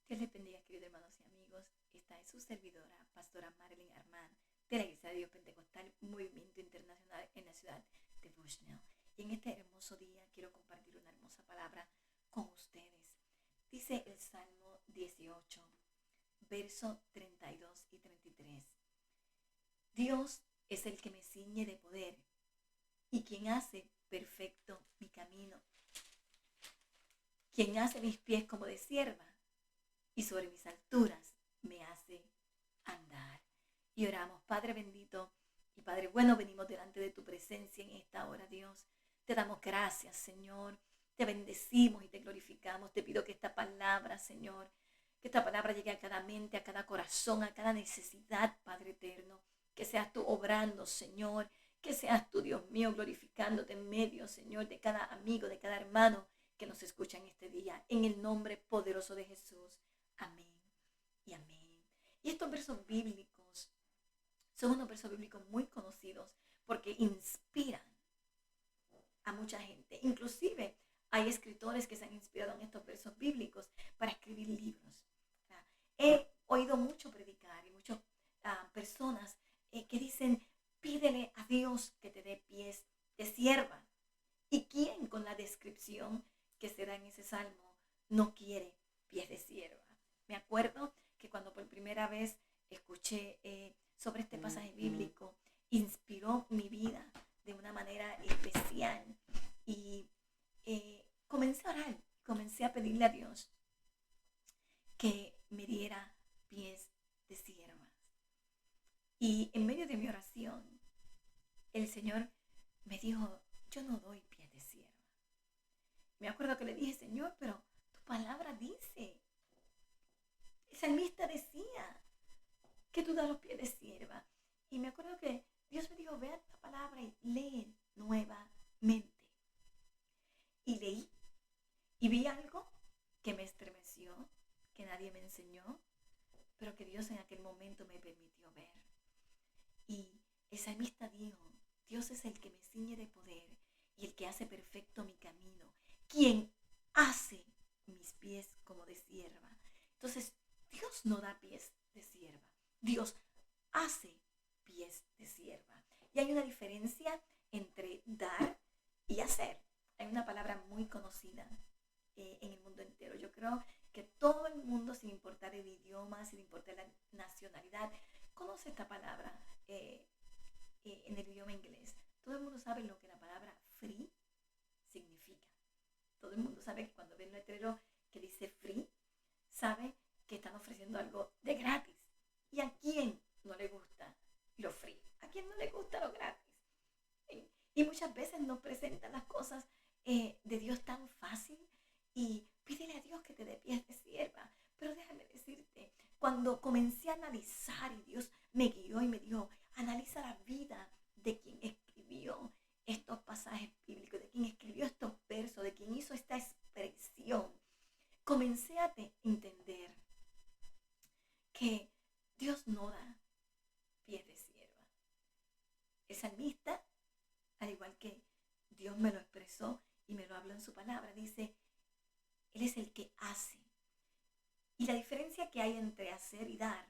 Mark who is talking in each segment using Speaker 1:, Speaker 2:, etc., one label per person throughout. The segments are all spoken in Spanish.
Speaker 1: Dios les bendiga, queridos hermanos y amigos. Esta es su servidora, Pastora Marilyn Armand, de la Iglesia de Dios Pentecostal Movimiento Internacional en la ciudad de Bushnell. Y en este hermoso día quiero compartir una hermosa palabra con ustedes. Dice el Salmo 18, versos 32 y 33. Dios es el que me ciñe de poder y quien hace perfecto mi camino, quien hace mis pies como de sierva y sobre mis alturas me hace andar. Y oramos, Padre bendito y Padre bueno, venimos delante de tu presencia en esta hora, Dios. Te damos gracias, Señor. Te bendecimos y te glorificamos. Te pido que esta palabra, Señor, que esta palabra llegue a cada mente, a cada corazón, a cada necesidad, Padre eterno. Que seas tú obrando, Señor. Que seas tú, Dios mío, glorificándote en medio, Señor, de cada amigo, de cada hermano que nos escucha en este día. En el nombre poderoso de Jesús. Amén y amén. Y estos versos bíblicos son unos versos bíblicos muy conocidos porque inspiran a mucha gente. Inclusive hay escritores que se han inspirado en estos versos bíblicos para escribir libros. He oído mucho predicar y muchas personas que dicen, pídele a Dios que te dé pies de sierva. ¿Y quién con la descripción que se da en ese salmo no quiere pies de sierva? Me acuerdo que cuando por primera vez escuché sobre este pasaje bíblico, inspiró mi vida de una manera especial y comencé a orar, comencé a pedirle a Dios que me diera pies de sierva. Y en medio de mi oración, el Señor me dijo, yo no doy pies de sierva. Me acuerdo que le dije, Señor, pero tu palabra dice, el salmista decía que tú das los pies de sierva. Y me acuerdo que Dios me dijo, vea esta palabra y lee nuevamente. Y leí y vi algo que me estremeció, que nadie me enseñó, pero que Dios en aquel momento me permitió ver. Y el salmista dijo, Dios es el que me ciñe de poder y el que hace perfecto mi camino, quien hace mis pies como de sierva. Entonces, Dios no da pies de sierva, Dios hace pies de sierva. Y hay una diferencia entre dar y hacer. Hay una palabra muy conocida en el mundo entero. Yo creo que todo el mundo, sin importar el idioma, sin importar la nacionalidad, conoce esta palabra en el idioma inglés. Todo el mundo sabe lo que la palabra free significa. Todo el mundo sabe que cuando ve el letrero que dice free, sabe que están ofreciendo algo de gratis. ¿Y a quién no le gusta lo free? ¿A quién no le gusta lo gratis? Y muchas veces nos presentan las cosas de Dios tan fácil y pídele a Dios que te dé pies de sierva. Pero déjame decirte, cuando comencé a analizar y Dios me guió y me dijo, analiza la vida de quien escribió estos pasajes bíblicos, de quien escribió estos versos, de quien hizo esta expresión, comencé a entender que Dios no da pies de sierva. El salmista, al igual que Dios me lo expresó y me lo habló en su palabra, dice, Él es el que hace. Y la diferencia que hay entre hacer y dar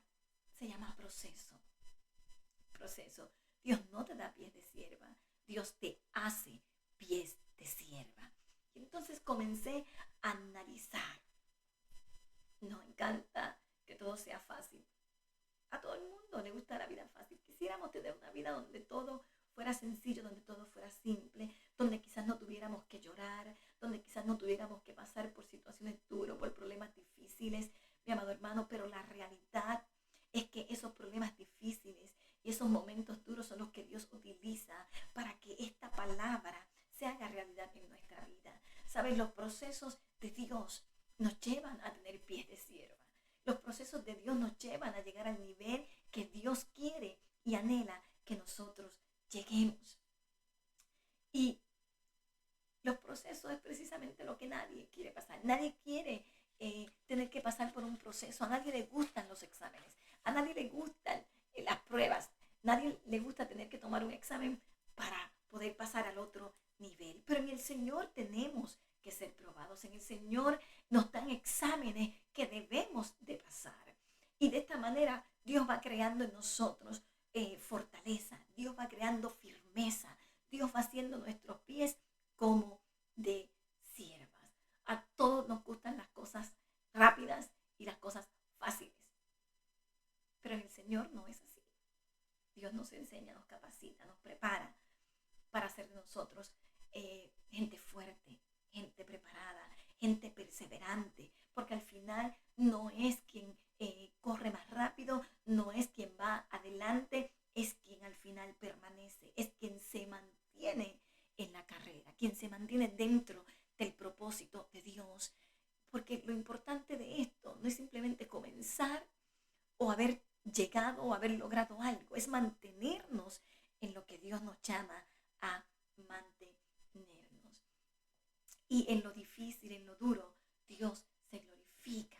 Speaker 1: se llama proceso. Proceso. Dios no te da pies de sierva, Dios te hace pies de sierva. Y entonces comencé a analizar. Nos encanta que todo sea fácil. A todo el mundo le gusta la vida fácil. Quisiéramos tener una vida donde todo fuera sencillo, donde todo fuera simple, donde quizás no tuviéramos que llorar, donde quizás no tuviéramos que pasar por situaciones duras, por problemas difíciles, mi amado hermano, pero la realidad es que esos problemas difíciles y esos momentos duros son los que Dios utiliza para que esta palabra se haga realidad en nuestra vida. ¿Sabes? Los procesos de Dios nos llevan a tener pies de sierva. Los procesos de Dios nos llevan a llegar al nivel que Dios quiere y anhela que nosotros lleguemos. Y los procesos es precisamente lo que nadie quiere pasar. Nadie quiere tener que pasar por un proceso. A nadie le gustan los exámenes. A nadie le gustan las pruebas. Nadie le gusta tener que tomar un examen para poder pasar al otro nivel. Pero en el Señor tenemos que ser probados. En el Señor nos dan exámenes que debemos manera Dios va creando en nosotros fortaleza, Dios va creando firmeza, Dios va haciendo nuestros pies como de siervas. A todos nos gustan las cosas rápidas y las cosas fáciles, pero en el Señor no es así. Dios nos enseña, nos capacita, nos prepara para hacer de nosotros gente fuerte, gente preparada, gente perseverante, porque al final no es quien corre más rápido, no es quien va adelante, es quien al final permanece, es quien se mantiene en la carrera, quien se mantiene dentro del propósito de Dios. Porque lo importante de esto no es simplemente comenzar o haber llegado o haber logrado algo, es mantenernos en lo que Dios nos llama a mantenernos. Y en lo difícil, en lo duro, Dios se glorifica.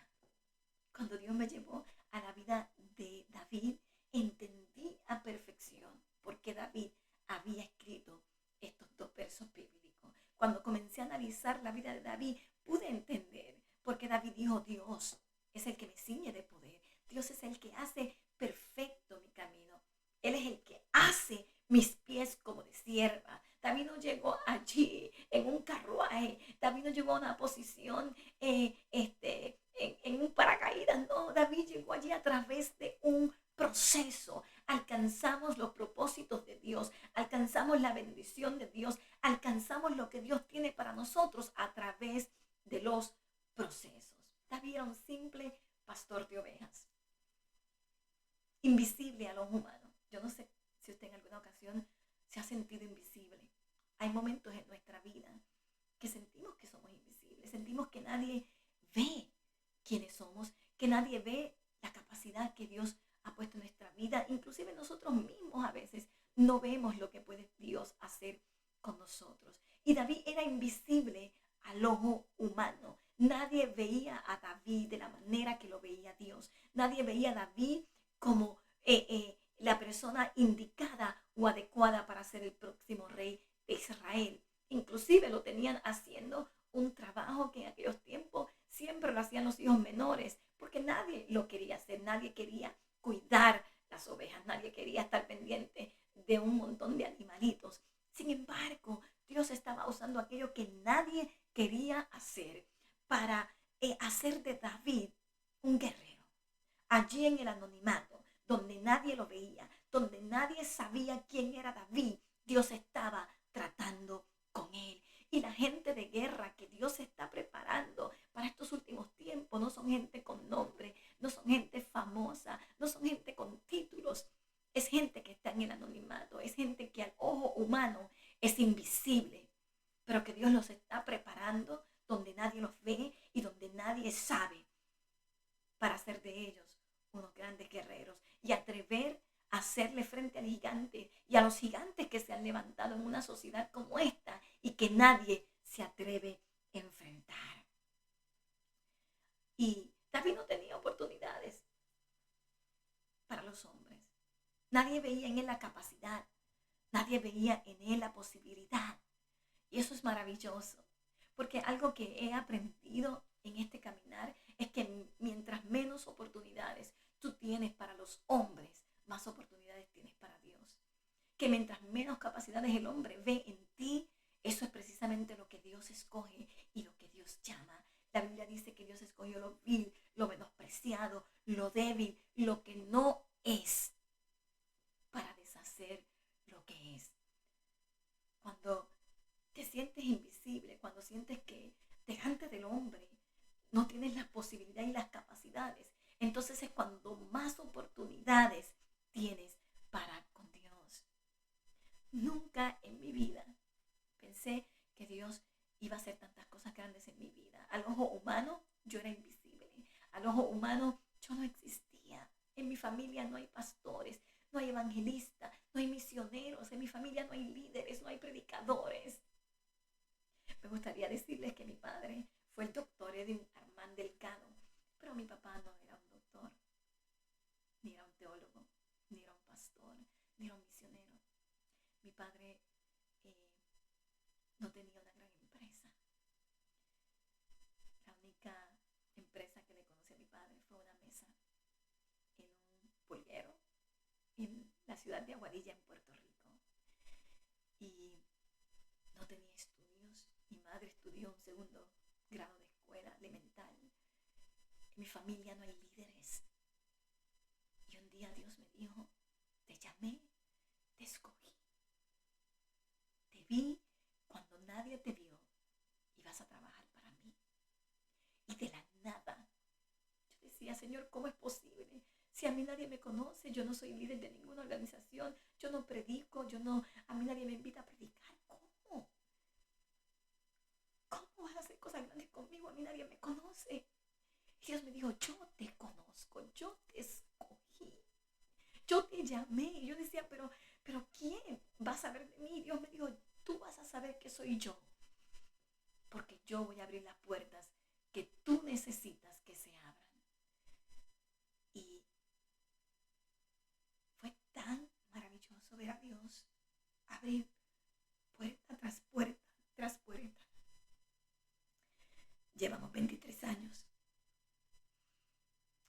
Speaker 1: Cuando Dios me llevó a la vida de David, entendí a perfección por qué David había escrito estos 2 versos bíblicos. Cuando comencé a analizar la vida de David, pude entender por qué David dijo: Dios es el que me ciñe de poder. Dios es el que hace perfecto mi camino. Él es el que hace mis pies como de sierva. David no llegó allí en un carruaje. David no llegó a una posición en un paracaídas. No, David llegó allí a través de un proceso. Alcanzamos los propósitos de Dios. Alcanzamos la bendición de Dios. Alcanzamos lo que Dios tiene para nosotros a través de los procesos. David era un simple pastor de ovejas, invisible a los humanos. Yo no sé si usted en alguna ocasión se ha sentido invisible. Hay momentos en nuestra vida que sentimos que somos invisibles, sentimos que nadie ve quiénes somos, que nadie ve la capacidad que Dios ha puesto en nuestra vida. Inclusive nosotros mismos a veces no vemos lo que puede Dios hacer con nosotros. Y David era invisible al ojo humano. Nadie veía a David de la manera que lo veía Dios. Nadie veía a David como la persona indicada o adecuada para ser el próximo rey de Israel. Inclusive lo tenían haciendo un trabajo que en aquellos tiempos siempre lo hacían los hijos menores, porque nadie lo quería hacer, nadie quería cuidar las ovejas, nadie quería estar pendiente de un montón de animalitos. Sin embargo, Dios estaba usando aquello que nadie quería hacer para hacer de David un guerrero. Allí en el anonimato, donde nadie lo veía, donde nadie sabía quién era David, Dios estaba tratando con él. Y la gente de guerra que Dios está preparando para estos últimos tiempos no son gente con nombre, no son gente famosa, no son gente con títulos. Es gente que está en el anonimato, es gente que al ojo humano es invisible, pero que Dios los está preparando donde nadie los ve y donde nadie sabe, para hacer de ellos unos grandes guerreros y atrever a hacerle frente al gigante y a los gigantes que se han levantado en una sociedad como esta y que nadie se atreve a enfrentar. Y David no tenía oportunidades para los hombres. Nadie veía en él la capacidad, nadie veía en él la posibilidad. Y eso es maravilloso, porque algo que he aprendido en este caminar es que mientras menos oportunidades tú tienes para los hombres, más oportunidades tienes para Dios. Que mientras menos capacidades el hombre ve en ti, eso es precisamente lo que Dios escoge y lo que Dios llama. La Biblia dice que Dios escogió lo vil, lo menospreciado, lo débil, lo que no es, para deshacer lo que es. Cuando te sientes invisible, cuando sientes que delante del hombre no tienes las posibilidades y las capacidades, entonces es cuando más oportunidades tienes para con Dios. Nunca en mi vida pensé que Dios iba a hacer tantas cosas grandes en mi vida. Al ojo humano yo era invisible, al ojo humano yo no existía. En mi familia no hay pastores, no hay evangelistas, no hay misioneros, en mi familia no hay líderes, no hay predicadores. Me gustaría decirles que mi padre fue el doctor Edwin Armand Delgado, pero mi papá no era un doctor, ni era un teólogo, ni era un pastor, ni era un misionero. Mi padre no tenía una gran empresa. La única empresa que le conocí a mi padre fue una mesa en ciudad de Aguadilla, en Puerto Rico. Y no tenía estudios. Mi madre estudió un segundo grado de escuela elemental. En mi familia no hay líderes. Y un día Dios me dijo, te llamé, te escogí. Te vi cuando nadie te vio y vas a trabajar para mí. Y de la nada, yo decía, Señor, ¿cómo es posible? Si a mí nadie me conoce, yo no soy líder de ninguna organización, yo no predico, a mí nadie me invita a predicar. ¿Cómo? ¿Cómo vas a hacer cosas grandes conmigo? A mí nadie me conoce. Y Dios me dijo, yo te conozco, yo te escogí, yo te llamé. Y yo decía, pero ¿quién va a saber de mí? Y Dios me dijo, tú vas a saber que soy yo, porque yo voy a abrir las puertas que tú necesitas que se abran. Y fue tan maravilloso ver a Dios abrir puerta tras puerta tras puerta. Llevamos 23 años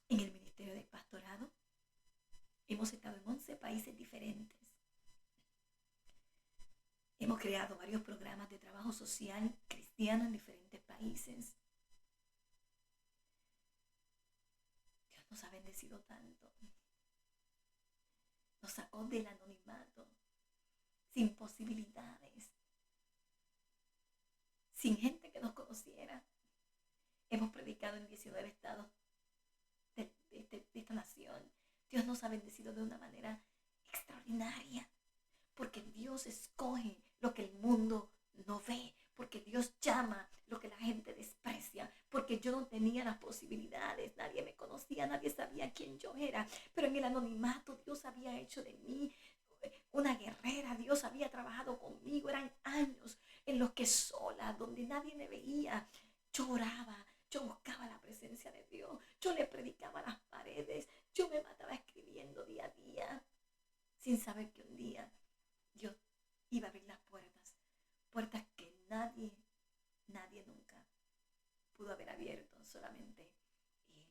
Speaker 1: en el ministerio del pastorado. Hemos estado en 11 países diferentes. Hemos creado varios programas de trabajo social cristiano en diferentes países. Dios nos ha bendecido tanto. Nos sacó del anonimato, sin posibilidades, sin gente que nos conociera. Hemos predicado en 19 estados de esta nación. Dios nos ha bendecido de una manera extraordinaria, porque Dios escoge lo que el mundo no ve, porque Dios llama lo que la gente desprecia, porque yo no tenía las posibilidades, nadie me conocía, nadie sabía quién yo era, pero en el anonimato Dios había hecho de mí una guerrera. Dios había trabajado conmigo. Eran años en los que sola, donde nadie me veía, yo oraba, yo buscaba la presencia de Dios, yo le predicaba a las paredes, yo me mataba escribiendo día a día, sin saber que un día Dios iba a abrir las puertas, puertas que nadie nunca pudo haber abierto, solamente Él.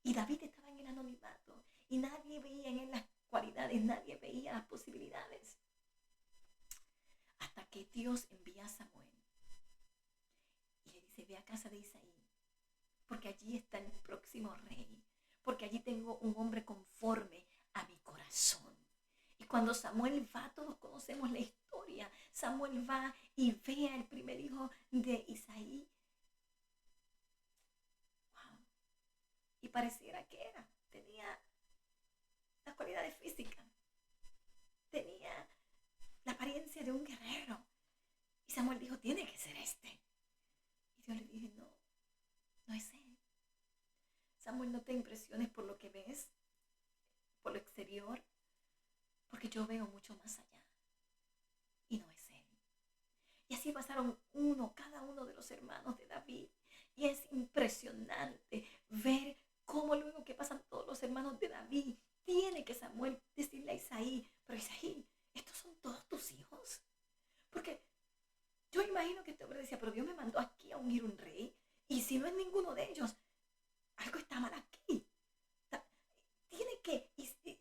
Speaker 1: Y David estaba en el anonimato y nadie veía en él las cualidades, nadie veía las posibilidades. Hasta que Dios envía a Samuel y le dice, ve a casa de Isaí, porque allí está el próximo rey, porque allí tengo un hombre conforme a mi corazón. Y cuando Samuel va, todos conocemos la historia, Samuel va y ve al primer hijo de Isaí. Wow. Y pareciera que tenía las cualidades físicas, tenía la apariencia de un guerrero. Y Samuel dijo, tiene que ser este. Y Dios le dijo, no es él. Samuel, no te impresiones por lo que ves, por lo exterior, porque yo veo mucho más allá. Y no es él. Y así pasaron cada uno de los hermanos de David. Y es impresionante ver cómo luego que pasan todos los hermanos de David, tiene que Samuel decirle a Isaí, pero Isaí, ¿estos son todos tus hijos? Porque yo imagino que este hombre decía, pero Dios me mandó aquí a ungir un rey, y si no es ninguno de ellos, algo está mal aquí. Tiene que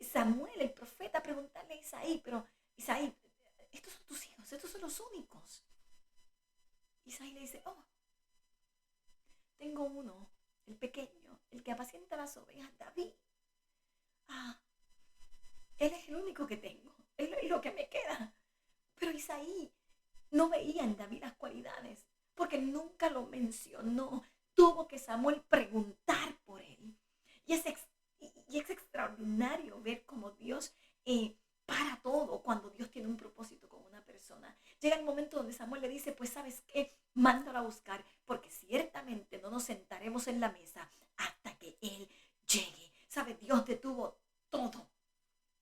Speaker 1: Samuel, el profeta, preguntarle a Isaí, pero Isaí, estos son tus hijos, estos son los únicos. Isaí le dice, tengo uno, el pequeño, el que apacienta las ovejas, David. Él es el único que tengo, él es lo que me queda. Pero Isaí no veía en David las cualidades, porque nunca lo mencionó. Tuvo que Samuel preguntar por él. Y es extraordinario ver cómo Dios para todo cuando Dios tiene un propósito con una persona. Llega el momento donde Samuel le dice, pues ¿sabes qué? Mándalo a buscar, porque ciertamente no nos sentaremos en la mesa hasta que él llegue. ¿Sabe? Dios detuvo todo.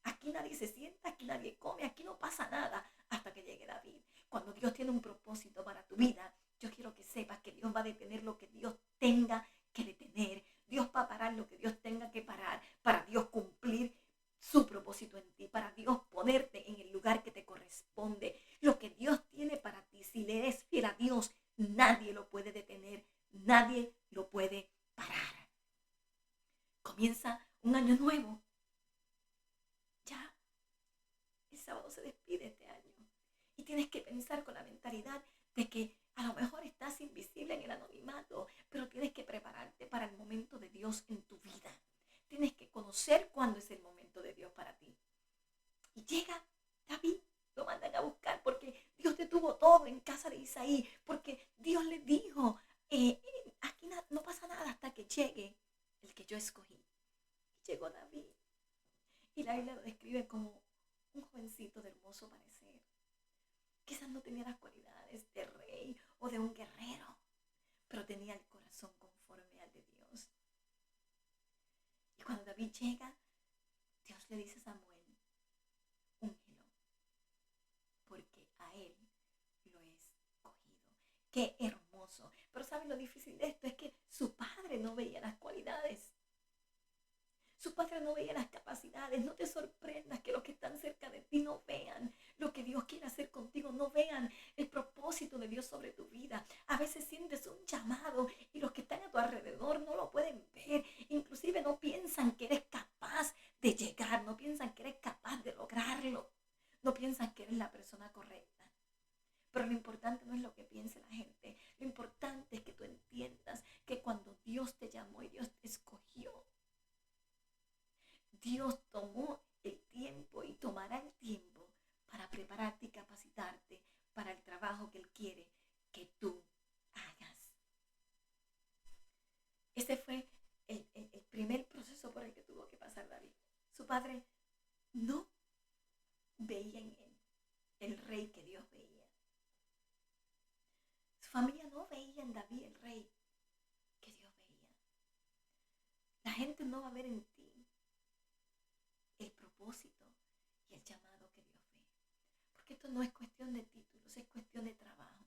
Speaker 1: Aquí nadie se sienta, aquí nadie come, aquí no pasa nada hasta que llegue David. Cuando Dios tiene un propósito para tu vida, yo quiero que sepas que Dios va a detener lo que Dios tenga que detener. Dios va a parar lo que Dios tenga que parar para Dios cumplir su propósito en ti, para Dios ponerte en el lugar que te corresponde. Lo que Dios tiene para ti, si le eres fiel a Dios, nadie lo puede detener, nadie lo puede parar. Comienza un año nuevo. Ya sábado se despide este año. Y tienes que pensar con la mentalidad de que a lo mejor estás invisible en el anonimato, pero tienes que prepararte para el momento de Dios en tu vida. Tienes que conocer cuándo es el momento de Dios para ti. Y llega David, lo mandan a buscar porque Dios detuvo todo en casa de Isaí, porque Dios le dijo, aquí no pasa nada hasta que llegue el que yo escogí. Y llegó David. Y la Biblia lo describe como un jovencito de hermoso parecer. Quizás no tenía las cualidades de rey o de un guerrero, pero tenía el corazón conforme al de Dios. Y cuando David llega, Dios le dice a Samuel, úngelo, porque a él lo he escogido. Qué hermoso. Pero ¿saben lo difícil de esto? Es que su padre no veía las cualidades. Su padre no veía las capacidades. No te sorprendas que los que están cerca de ti no vean lo que Dios quiere hacer contigo. No vean el propósito de Dios sobre tu vida. A veces sientes un llamado y los que están a tu alrededor no lo pueden ver. Inclusive no piensan que eres capaz de llegar. No piensan que eres capaz de lograrlo. No piensan que eres la persona correcta. Pero lo importante no es lo que piense la gente. Lo importante es que tú entiendas que cuando Dios te llamó y Dios te escogió, Dios tomó el tiempo y tomará el tiempo para prepararte y capacitarte para el trabajo que Él quiere que tú hagas. Ese fue el primer proceso por el que tuvo que pasar David. Su padre no veía en él el rey que Dios veía. Su familia no veía en David el rey que Dios veía. La gente no va a ver en ti el propósito y el llamado que Dios ve. Porque esto no es cuestión de títulos, es cuestión de trabajo.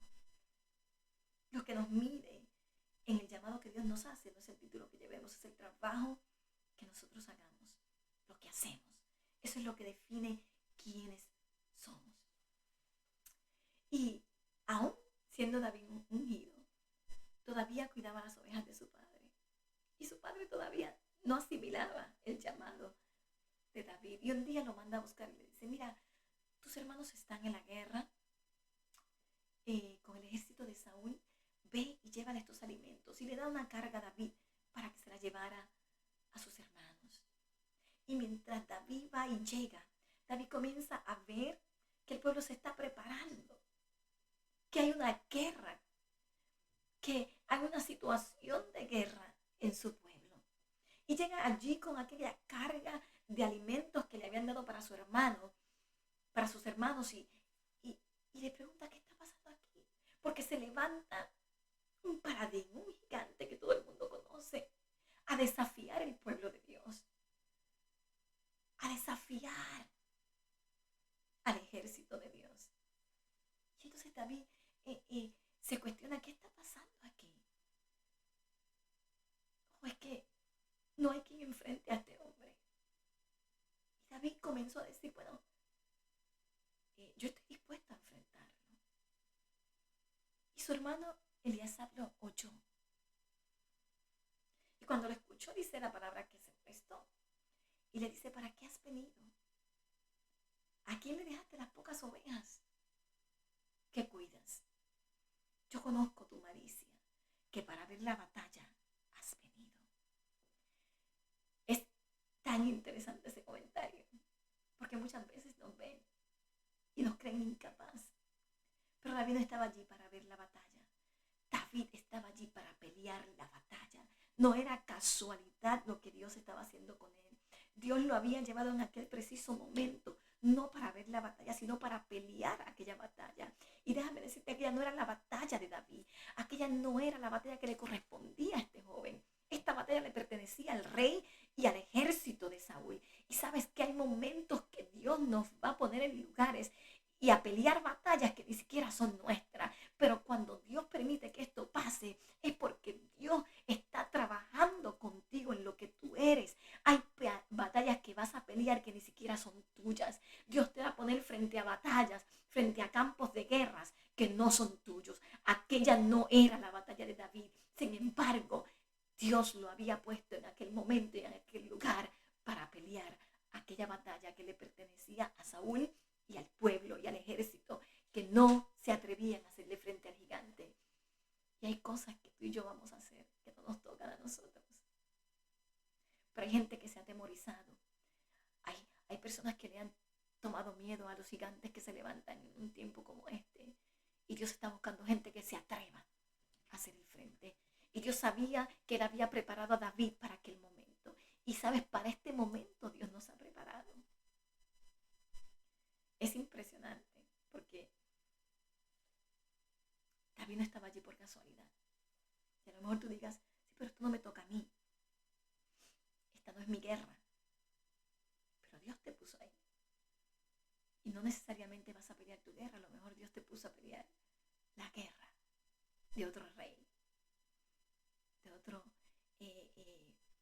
Speaker 1: Lo que nos mide en el llamado que Dios nos hace no es el título que llevemos, es el trabajo que nosotros hagamos, lo que hacemos. Eso es lo que define quiénes somos. Y aún siendo David ungido, todavía cuidaba las ovejas de su padre. Y su padre todavía no asimilaba el llamado de David. Y un día lo manda a buscar y le dice, mira, tus hermanos están en la guerra con el ejército de Saúl, ve y llévale estos alimentos. Y le da una carga a David para que se la llevara a sus hermanos. Y mientras David va y llega, David comienza a ver que el pueblo se está preparando, que hay una guerra, que hay una situación de guerra en su pueblo. Y llega allí con aquella carga de alimentos que le habían dado para su hermano, para sus hermanos, y le pregunta qué está pasando aquí, porque se levanta un paladín, un gigante que todo el mundo conoce, a desafiar el pueblo de Dios, a desafiar al ejército de Dios. Y entonces David se cuestiona qué está pasando aquí. O es que no hay quien enfrente a este hombre. Y David comenzó a decir, bueno, yo estoy dispuesto a enfrentarlo. Y su hermano Elíasab lo oyó. Y cuando lo escuchó, dice la palabra que se prestó. Y le dice, ¿para qué has venido? ¿A quién le dejaste las pocas ovejas que cuidas? Yo conozco tu malicia, que para ver la batalla has venido. Es tan interesante ese comentario, porque muchas veces nos ven y nos creen incapaz. Pero David no estaba allí para ver la batalla. David estaba allí para pelear la batalla. No era casualidad lo que Dios estaba haciendo con él. Dios lo había llevado en aquel preciso momento, no para ver la batalla, sino para pelear aquella batalla. Y déjame decirte, aquella no era la batalla de David. Aquella no era la batalla que le correspondía a este joven. Esta batalla le pertenecía al rey y al ejército de Saúl. Y sabes que hay momentos que Dios nos va a poner en lugares y a pelear batallas que ni siquiera son nuestras. Pero cuando Dios permite que esto pase, es porque Dios está trabajando contigo en lo que tú eres. Hay batallas que vas a pelear que ni siquiera son tuyas. Dios te va a poner frente a batallas, frente a campos de guerras que no son tuyos. Aquella no era la batalla de David. Sin embargo, Dios lo había puesto en aquel momento y en aquel lugar para pelear aquella batalla que le pertenecía a Saúl y al pueblo y al ejército que no se atrevían a hacerle frente al gigante. Y hay cosas que tú y yo vamos a hacer que no nos tocan a nosotros. Pero hay gente que se ha atemorizado. Hay personas que le han tomado miedo a los gigantes que se levantan en un tiempo como este. Y Dios está buscando gente que se atreva a hacer el frente. Y Dios sabía que Él había preparado a David para aquel momento. Y sabes, para este momento Dios nos ha preparado. Es impresionante porque David no estaba allí por casualidad. Y a lo mejor tú digas, sí, pero esto no me toca a mí. Esta no es mi guerra. Pero Dios te puso ahí. Y no necesariamente vas a pelear tu guerra. A lo mejor Dios te puso a pelear la guerra de otro rey, de otro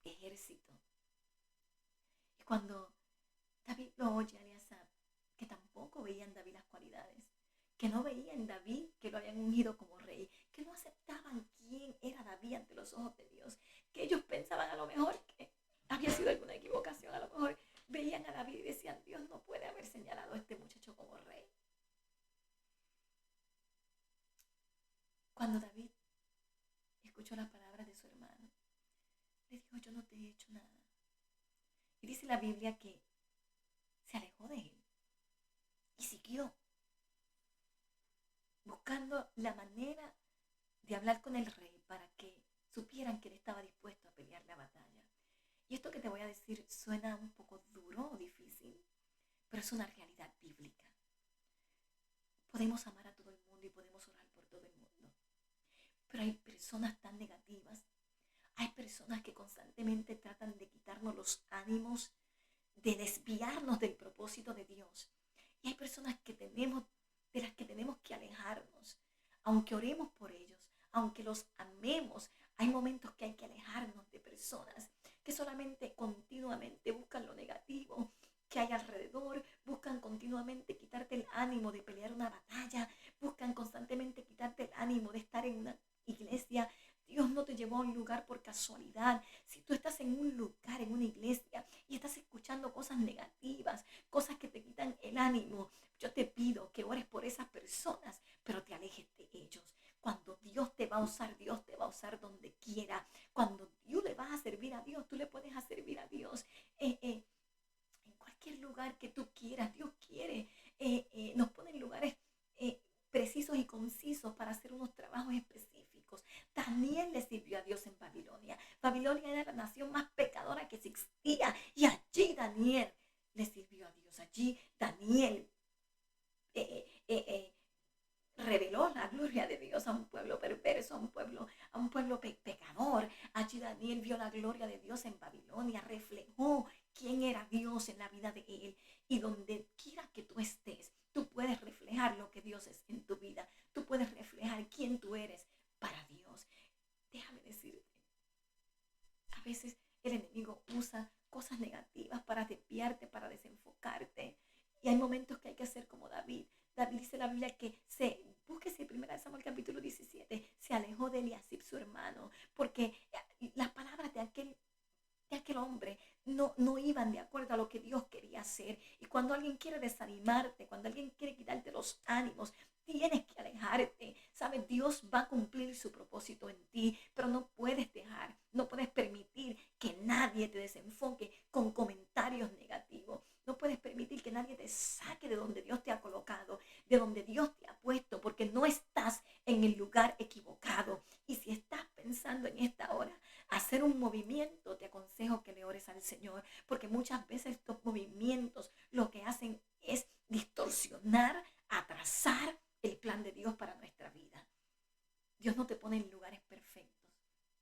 Speaker 1: ejército. Y cuando David lo oye a Eliasab, que tampoco veía en David las cualidades, que no veía en David que lo habían ungido como rey, que no aceptaban quién era David ante los ojos de Dios, que ellos pensaban a lo mejor que había sido alguna equivocación, a lo mejor veían a David y decían, Dios no puede haber señalado a este muchacho como rey. Cuando David escuchó las palabras de su hermano, le dijo, yo no te he hecho nada. Y dice la Biblia que se alejó de él y siguió buscando la manera de hablar con el rey para que supieran que él estaba dispuesto a pelear la batalla. Y esto que te voy a decir suena un poco duro o difícil, pero es una realidad bíblica. Podemos amar a todo el mundo y podemos orar por todo el mundo, pero hay personas tan negativas, hay personas que constantemente tratan de quitarnos los ánimos, de desviarnos del propósito de Dios. Y hay personas de las que tenemos que alejarnos, aunque oremos por ellos, aunque los amemos. Hay momentos que hay que alejarnos de personas que solamente continuamente buscan lo negativo que hay alrededor, buscan continuamente quitarte el ánimo de pelear una batalla, buscan constantemente quitarte el ánimo de estar en una iglesia. Dios no te llevó a un lugar por casualidad. Si tú estás en un lugar, en una iglesia, y estás escuchando cosas negativas, cosas que te quitan el ánimo, yo te pido que ores por esas personas, pero te alejes de ellos. Cuando Dios te va a usar donde quiera. Cuando tú le vas a servir a Dios, tú le puedes servir a Dios en cualquier lugar que tú quieras. Dios quiere, nos pone en lugares precisos y concisos para hacer unos trabajos específicos. Daniel le sirvió a Dios en Babilonia. Babilonia era la nación más pecadora que existía y allí Daniel le sirvió a Dios. Allí Daniel reveló la gloria de Dios a un pueblo perverso, a un pueblo pecador. Allí Daniel vio la gloria de Dios en Babilonia, reflejó quién era Dios en la vida de él. Y donde quiera que tú estés, tú puedes reflejar lo que Dios es en tu vida. Tú puedes reflejar quién tú eres para Dios. Déjame decirte, a veces el enemigo usa cosas negativas para desviarte, para desenfocarte. Y hay momentos que hay que hacer como David. David dice en la Biblia que búsquese 1 Samuel capítulo 17, se alejó de Eliasib su hermano, porque las palabras de aquel hombre no iban de acuerdo a lo que Dios quería hacer. Y cuando alguien quiere desanimarte, cuando alguien quiere quitarte los ánimos, tienes que alejarte. ¿Sabes? Dios va a cumplir su propósito en ti, pero no puedes no puedes permitir que nadie te desenfoque con comentarios negativos. No puedes permitir que nadie te saque de donde Dios te ha colocado, de donde Dios te ha puesto, porque no estás en el lugar equivocado. Y si estás pensando en esta hora hacer un movimiento, te aconsejo que le ores al Señor, porque muchas veces estos movimientos lo que hacen es distorsionar, atrasar el plan de Dios para nuestra vida. Dios no te pone en lugares perfectos.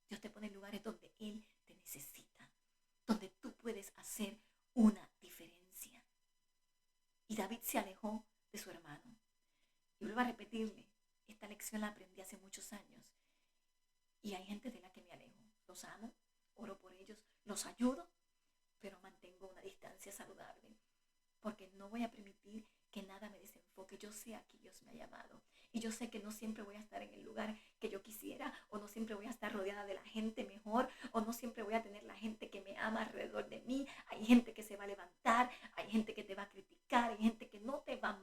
Speaker 1: Dios te pone en lugares donde Él te necesita, donde tú puedes hacer una diferencia. Y David se alejó de su hermano. Y vuelvo a repetirle, esta lección la aprendí hace muchos años. Y hay gente de la que me alejo. Los amo, oro por ellos, los ayudo, pero mantengo una distancia saludable. Porque no voy a permitir que nada me desenfoque. Yo sé a qué Dios me ha llamado. Y yo sé que no siempre voy a estar en el lugar que yo quisiera, o no siempre voy a estar rodeada de la gente mejor, o no siempre voy a tener la gente que me ama alrededor de mí. Hay gente que se va a levantar, hay gente que te va a criticar, hay gente que no te va a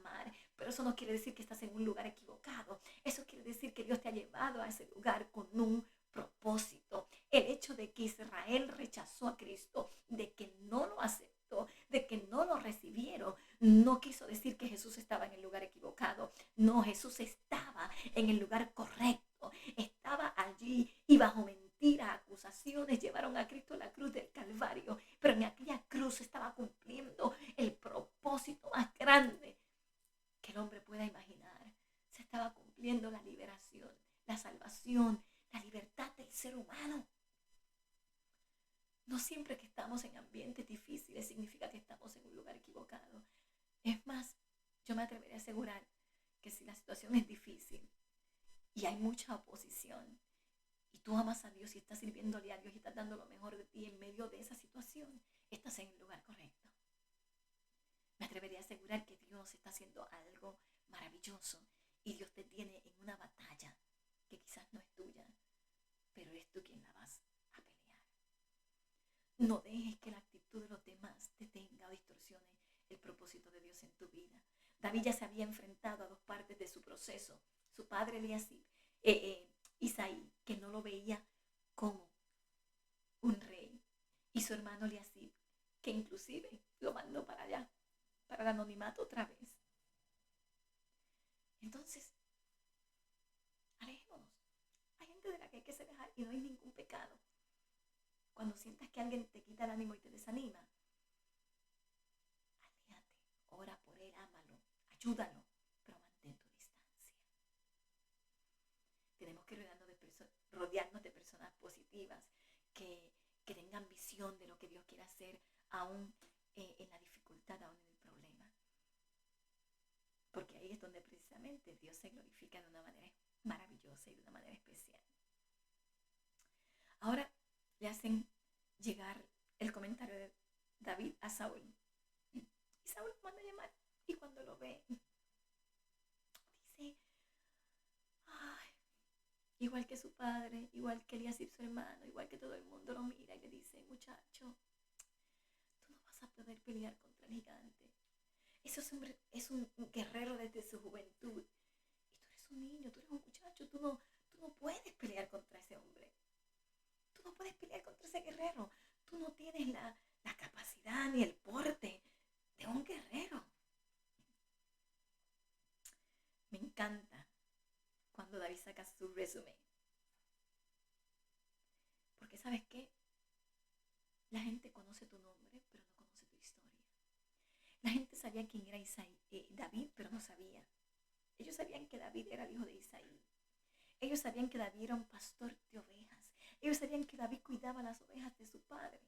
Speaker 1: eso no quiere decir que estás en un lugar equivocado. Eso quiere decir que Dios te ha llevado a ese lugar con un propósito. El hecho de que Israel rechazó a Cristo, de que no lo aceptó, de que no lo recibieron, no quiso decir que Jesús estaba en el lugar equivocado. No, Jesús estaba en el lugar correcto. Estaba allí y bajo mentiras, acusaciones, llevaron a Cristo a la cruz del Calvario. Pero en aquella cruz estaba cumpliendo el propósito más grande que el hombre pueda imaginar. Se estaba cumpliendo la liberación, la salvación, la libertad del ser humano. No siempre que estamos en ambientes difíciles significa que estamos en un lugar equivocado. Es más, yo me atrevería a asegurar que si la situación es difícil y hay mucha oposición y tú amas a Dios y estás sirviéndole a Dios y estás dando lo mejor de ti en medio de esa situación, estás en el lugar correcto. Me atrevería a asegurar que Dios está haciendo algo maravilloso y Dios te tiene en una batalla que quizás no es tuya, pero eres tú quien la vas a pelear. No dejes que la actitud de los demás detenga o distorsione el propósito de Dios en tu vida. David ya se había enfrentado a dos partes de su proceso. Su padre Isaí, que no lo veía como un rey, y su hermano Eliasib, que inclusive lo mandó para allá, para el anonimato otra vez. Entonces, alejémonos. Hay gente de la que hay que se dejar y no hay ningún pecado. Cuando sientas que alguien te quita el ánimo y te desanima, aléjate, ora por él, ámalo, ayúdalo, pero mantén tu distancia. Tenemos que rodearnos de personas positivas que tengan visión de lo que Dios quiere hacer aún en la dificultad, aún en el problema. Porque ahí es donde precisamente Dios se glorifica de una manera maravillosa y de una manera especial. Ahora le hacen llegar el comentario de David a Saúl. Y Saúl lo manda a llamar y cuando lo ve, dice, ay, igual que su padre, igual que Eliasib su hermano, igual que todo el mundo lo mira y le dice, muchacho, tú no vas a poder pelear contra el gigante. Ese hombre es un guerrero desde su juventud. Y tú eres un niño, tú eres un muchacho, tú no puedes pelear contra ese hombre. Tú no puedes pelear contra ese guerrero. Tú no tienes la capacidad ni el porte de un guerrero. Me encanta cuando David saca su resumen. Porque ¿sabes qué? La gente conoce tu nombre, pero no conoce tu historia. La gente sabía quién era David, pero no sabía. Ellos sabían que David era el hijo de Isaí. Ellos sabían que David era un pastor de ovejas. Ellos sabían que David cuidaba las ovejas de su padre.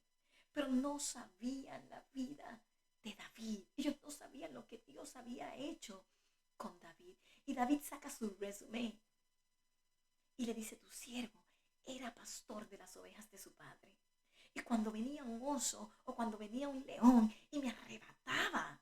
Speaker 1: Pero no sabían la vida de David. Ellos no sabían lo que Dios había hecho con David. Y David saca su resumen y le dice, tu siervo era pastor de las ovejas de su padre. Y cuando venía un oso o cuando venía un león y me arrebataba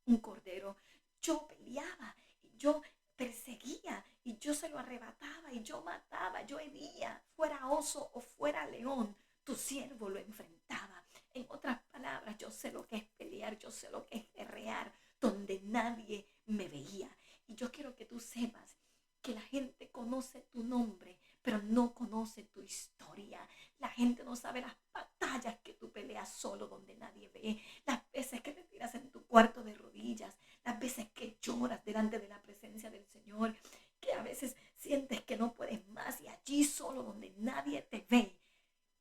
Speaker 1: un cordero, yo peleaba y yo perseguía y yo se lo arrebataba y yo mataba, yo hería, fuera oso o fuera león, tu siervo lo enfrentaba. En otras palabras, yo sé lo que es pelear, yo sé lo que es guerrear, donde nadie me veía. Y yo quiero que tú sepas que la gente conoce tu nombre, pero no conoce tu historia. La gente no sabe las batallas que tú peleas solo donde nadie ve, las veces que te tiras en tu cuarto de rodillas, las veces que lloras delante de la presencia del Señor, que a veces sientes que no puedes más y allí solo donde nadie te ve,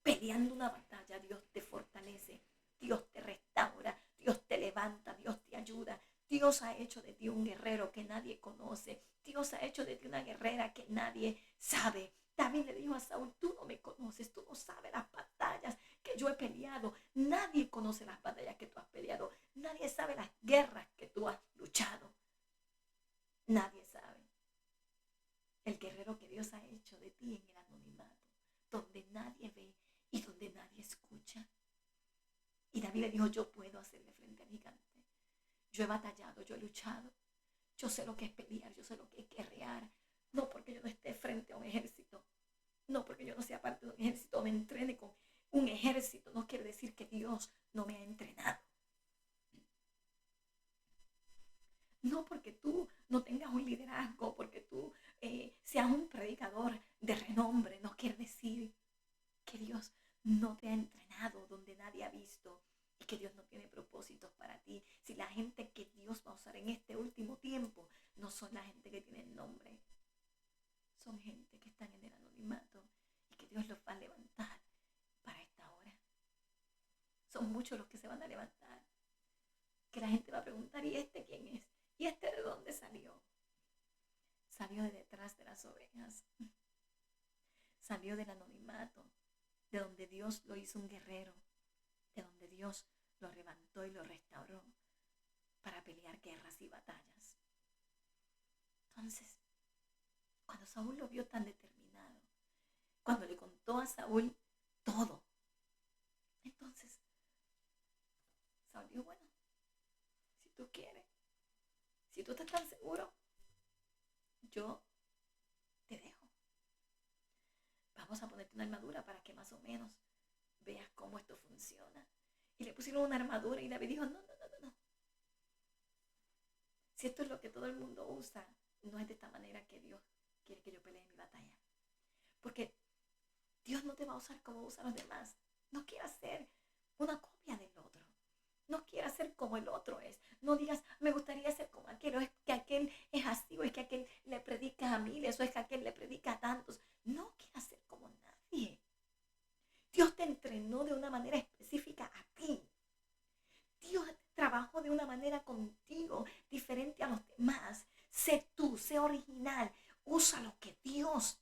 Speaker 1: peleando una batalla, Dios te fortalece, Dios te restaura, Dios te levanta, Dios te ayuda. Dios ha hecho de ti un guerrero que nadie conoce. Dios ha hecho de ti una guerrera que nadie sabe. David le dijo a Saúl, tú no me conoces, tú no sabes las batallas que yo he peleado. Nadie conoce las batallas que tú has peleado. Nadie sabe las guerras que tú has luchado. Nadie sabe. El guerrero que Dios ha hecho de ti en el anonimato, donde nadie ve y donde nadie escucha. Y David le dijo, yo puedo hacerle frente al gigante. Yo he batallado, yo he luchado. Yo sé lo que es pelear, yo sé lo que es guerrear. No porque yo no esté frente a un ejército. No porque yo no sea parte de un ejército o me entrene con un ejército. No quiere decir que Dios no me ha entrenado. No porque tú no tengas un liderazgo, porque tú seas un predicador de renombre, no quiere decir que Dios no te ha entrenado donde nadie ha visto y que Dios no tiene propósitos para ti. Si la gente que Dios va a usar en este último tiempo no son la gente que tiene nombre, son gente que están en el anonimato y que Dios los va a levantar para esta hora. Son muchos los que se van a levantar, que la gente va a preguntar, ¿y este quién es? ¿Y este de dónde salió? Salió de detrás de las ovejas, salió del anonimato, de donde Dios lo hizo un guerrero, de donde Dios lo levantó y lo restauró para pelear guerras y batallas. Entonces, cuando Saúl lo vio tan determinado, cuando le contó a Saúl todo, entonces Saúl dijo, bueno, si tú quieres, si tú estás tan seguro, yo te dejo. Vamos a ponerte una armadura para que más o menos veas cómo esto funciona. Y le pusieron una armadura y David dijo, no. Si esto es lo que todo el mundo usa, no es de esta manera que Dios quiere que yo pelee mi batalla. Porque Dios no te va a usar como usa a los demás. No quieras ser una copia del otro. No quieras ser como el otro es. No digas, me gustaría ser como aquel, o es que aquel es así, o es que aquel le predica a miles, o es que aquel le predica a tantos. No quieras ser como nadie. Dios te entrenó de una manera específica a ti. Dios trabajó de una manera contigo, diferente a los demás. Sé tú, sé original. Usa lo que Dios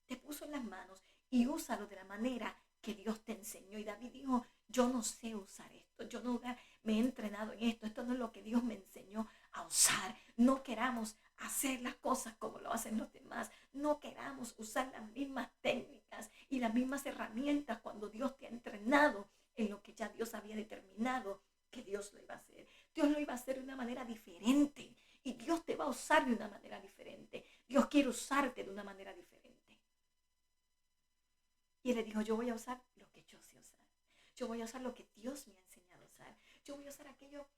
Speaker 1: te puso en las manos y úsalo de la manera que Dios te enseñó. Y David dijo, yo no sé usar esto, yo no me he entrenado en esto, esto no es lo que Dios me enseñó a usar. No queramos hacer las cosas como lo hacen los demás, no queramos usar las mismas técnicas y las mismas herramientas cuando Dios te ha entrenado en lo que ya Dios había determinado que Dios lo iba a hacer. Dios lo iba a hacer de una manera diferente y Dios te va a usar de una manera diferente. Dios quiere usarte de una manera diferente. Y él le dijo, yo voy a usar lo que yo sé usar. Yo voy a usar lo que Dios me ha enseñado a usar. Yo voy a usar aquello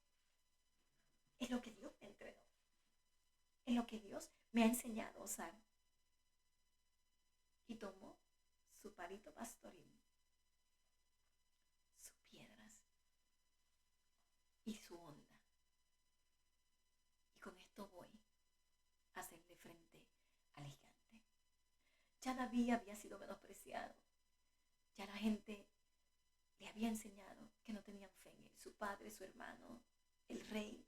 Speaker 1: en lo que Dios me entrenó. En lo que Dios me ha enseñado a usar. Y tomó su palito pastoril, sus piedras y su onda. Y con esto voy a hacerle frente al gigante. Ya David había sido menospreciado. Ya la gente le había enseñado que no tenían fe en él. Su padre, su hermano, el rey.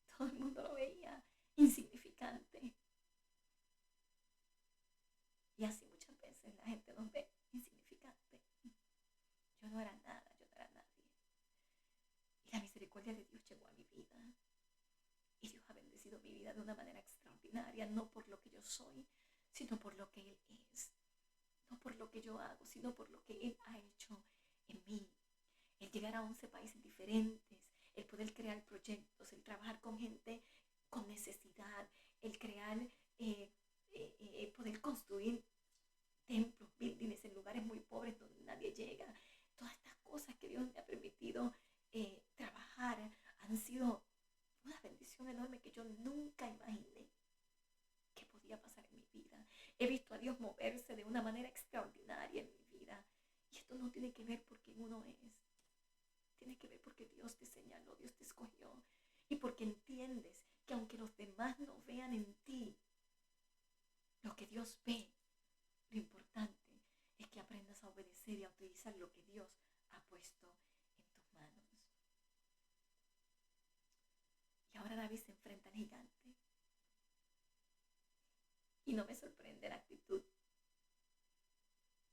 Speaker 1: Todo el mundo lo veía insignificante. Y así muchas veces la gente nos ve insignificante. Yo no era nada, yo no era nadie. Y la misericordia de Dios llegó a mi vida. Y Dios ha bendecido mi vida de una manera extraordinaria, no por lo que yo soy, sino por lo que Él es. No por lo que yo hago, sino por lo que Él ha hecho en mí. El llegar a 11 países diferentes, el poder crear proyectos, el trabajar con gente con necesidad, el crear, poder construir templos, buildings en lugares muy pobres donde nadie llega. Todas estas cosas que Dios me ha permitido trabajar han sido una bendición enorme que yo nunca imaginé que podía pasar en mi vida. He visto a Dios moverse de una manera extraordinaria en mi vida. Y esto no tiene que ver por quién uno es. Tiene que ver porque Dios te señaló, Dios te escogió. Y porque entiendes que aunque los demás no vean en ti lo que Dios ve, lo importante es que aprendas a obedecer y a utilizar lo que Dios ha puesto en tus manos. Y ahora David se enfrenta al gigante. Y no me sorprende la actitud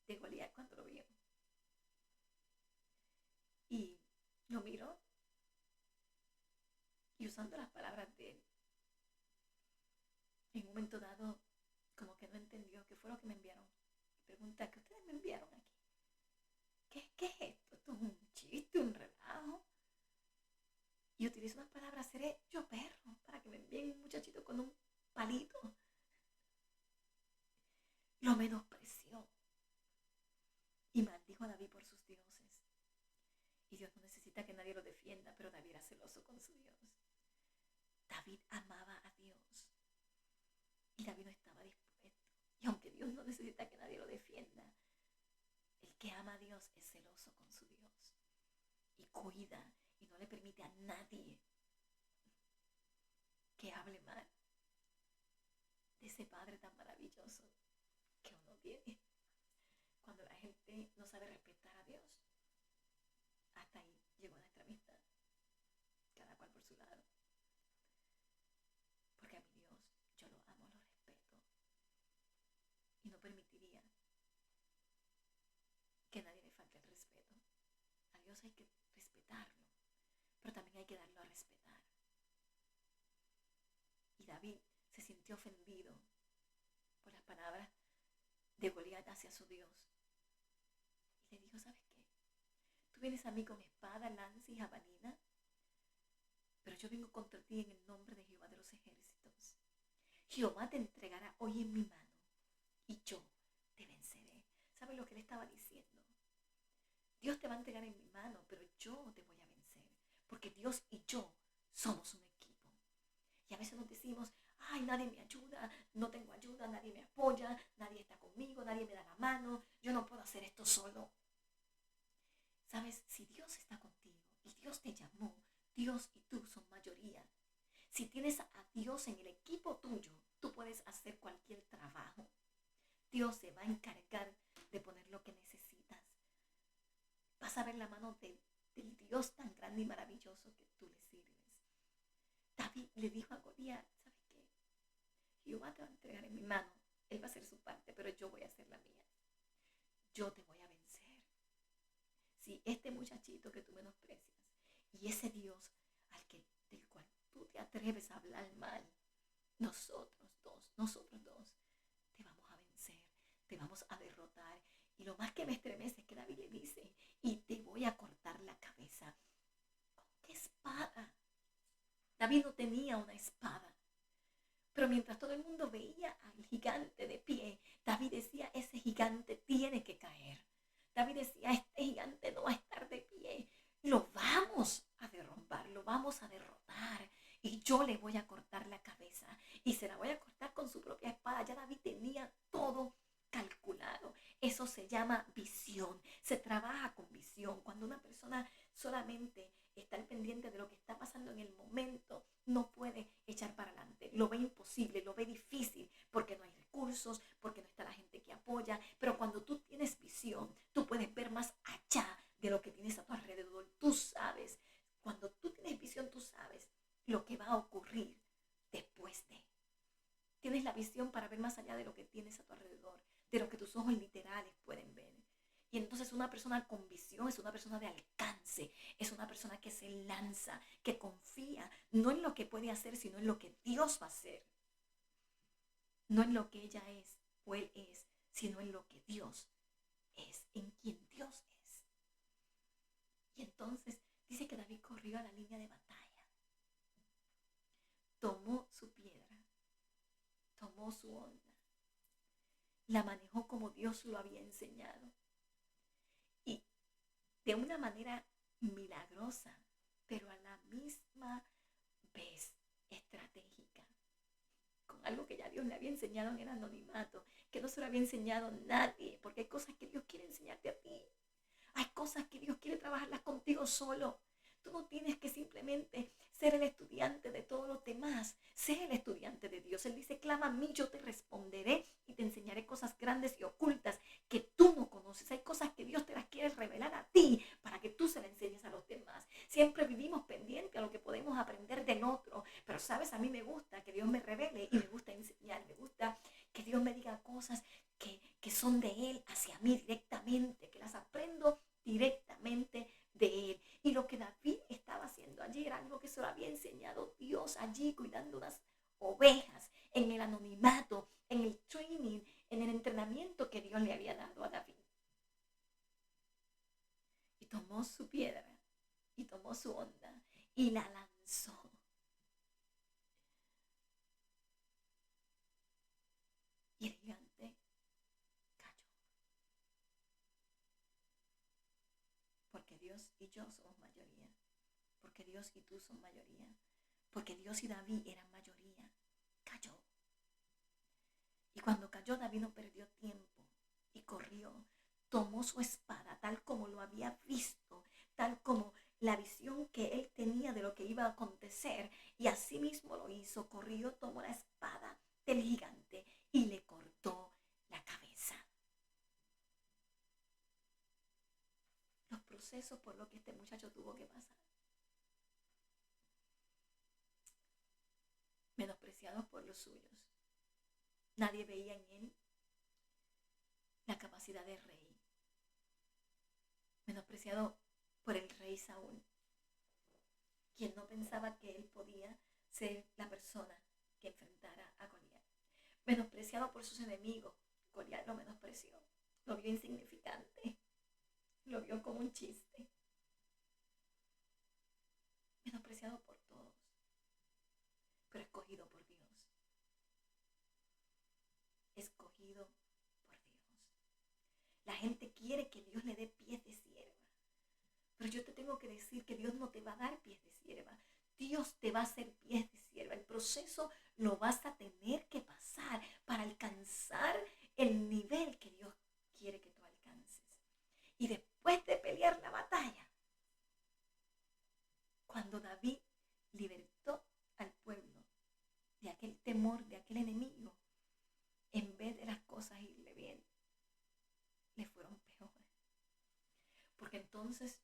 Speaker 1: de Goliat cuando lo vio. Y lo miró. Y usando las palabras de él, en un momento dado, como que no entendió qué fue lo que me enviaron. Y pregunta, ¿qué ustedes me enviaron aquí? ¿Qué es esto? ¿Esto es un chiste, un relajo? Y utilizo unas palabras, seré yo perro, para que me envíen un muchachito con un palito. Lo menospreció. Y maldijo a David por sus dioses. Y Dios no necesita que nadie lo defienda, pero David era celoso con su Dios. David amaba a Dios y David no estaba dispuesto. Y aunque Dios no necesita que nadie lo defienda, el que ama a Dios es celoso con su Dios y cuida y no le permite a nadie que hable mal de ese Padre tan maravilloso que uno tiene. Cuando la gente no sabe respetar a Dios, hasta ahí llegó nuestra amistad, cada cual por su lado. Porque a mi Dios yo lo amo, lo respeto y no permitiría que nadie le falte el respeto. A Dios hay que respetarlo, pero también hay que darlo a respetar. Y David se sintió ofendido por las palabras de Goliat hacia su Dios. Y le dijo, ¿sabes qué? Tú vienes a mí con espada, lanza y jabalina, pero yo vengo contra ti en el nombre de Jehová de los ejércitos. Jehová te entregará hoy en mi mano y yo te venceré. ¿Sabes lo que él estaba diciendo? Dios te va a entregar en mi mano, pero yo te voy a vencer, porque Dios y yo somos un equipo. Y a veces nos decimos, ay, nadie me ayuda, no tengo ayuda, nadie me apoya, nadie está conmigo, nadie me da la mano, yo no puedo hacer esto solo. ¿Sabes? Si Dios está contigo y Dios te llamó, Dios y tú son mayoría. Si tienes a Dios en el equipo tuyo, tú puedes hacer cualquier trabajo. Dios se va a encargar de poner lo que necesitas. Vas a ver la mano del Dios tan grande y maravilloso que tú le sirves. David le dijo a Goliat, ¿sabes qué? Jehová te va a entregar en mi mano. Él va a hacer su parte, pero yo voy a hacer la mía. Yo te voy a vencer. Si este muchachito que tú menosprecias y ese Dios del cual tú te atreves a hablar mal, nosotros dos, te vamos a vencer, te vamos a derrotar. Y lo más que me estremece es que David le dice, y te voy a cortar la cabeza. ¿Con qué espada? David no tenía una espada. Pero mientras todo el mundo veía al gigante de pie, David decía, ese gigante tiene que caer. David decía, este gigante no va a estar de pie. Lo vamos a derrumbar, lo vamos a derrotar. Y yo le voy a cortar la cabeza. Y se la voy a cortar con su propia espada. Ya David tenía todo calculado. Eso se llama visión. Se trabaja con visión. Cuando una persona solamente está al pendiente de lo que está pasando en el momento, no puede echar para adelante. Lo ve imposible, lo ve difícil, porque no hay recursos, porque no está la gente que apoya. Pero cuando tú tienes visión, tú puedes ver más allá de lo que tienes a tu alrededor. Tú sabes, cuando tú tienes visión, tú sabes lo que va a ocurrir después de. Tienes la visión para ver más allá de lo que tienes a tu alrededor, de lo que tus ojos literales pueden ver. Y entonces una persona con visión es una persona de alcance, es una persona que se lanza, que confía, no en lo que puede hacer, sino en lo que Dios va a hacer. No en lo que ella es o él es, sino en lo que Dios es, en quien Dios es. Y entonces dice que David corrió a la línea de batalla, tomó su piedra, tomó su onda, la manejó como Dios lo había enseñado. Y de una manera milagrosa, pero a la misma vez estratégica, con algo que ya Dios le había enseñado en el anonimato, que no se lo había enseñado nadie, porque hay cosas que Dios quiere enseñarte a ti. Hay cosas que Dios quiere trabajarlas contigo solo. Tú no tienes que simplemente ser el estudiante de todos los demás. Sé el estudiante de Dios. Él dice, clama a mí, yo te responderé y te enseñaré cosas grandes y ocultas que tú no conoces. Hay cosas que Dios te las quiere revelar a ti para que tú se las enseñes a los demás. Siempre vivimos pendientes a lo que podemos aprender del otro. Pero sabes, a mí me gusta que Dios me revele y me gusta enseñar. Me gusta que Dios me diga cosas que son de Él hacia mí directamente, que las aprendo directamente de Él. Y lo que David estaba haciendo allí era algo que se lo había enseñado Dios allí, cuidando unas ovejas, en el anonimato, en el training, en el entrenamiento que Dios le había dado a David. Y tomó su piedra y tomó su onda y la lanzó. Y el gigante cayó. Porque Dios y yo somos mayoría. Porque Dios y tú son mayoría. porque Dios y David eran mayoría, cayó. Y cuando cayó, David no perdió tiempo y corrió. Tomó su espada tal como lo había visto, tal como la visión que él tenía de lo que iba a acontecer. Y así mismo lo hizo. Corrió, tomó la espada del gigante y le cortó la cabeza. Los procesos por los que este muchacho tuvo que pasar. Menospreciados por los suyos. Nadie veía en él la capacidad de rey. Menospreciado por el rey Saúl, quien no pensaba que él podía ser la persona que enfrentara a Goliat. Menospreciado por sus enemigos, Goliat lo menospreció, lo vio insignificante, lo vio como un chiste. Menospreciado por todos, pero escogido por Dios. Escogido por Dios. La gente quiere que Dios le dé pies de sierva. Pero yo te tengo que decir que Dios no te va a dar pies de sierva. Dios te va a hacer pies de sierva. El proceso lo vas a tener que pasar para alcanzar el nivel que Dios quiere que tú alcances. Y después de pelear la batalla, cuando David libertó al pueblo de aquel temor, de aquel enemigo, en vez de las cosas irle bien, le fueron peores. Porque entonces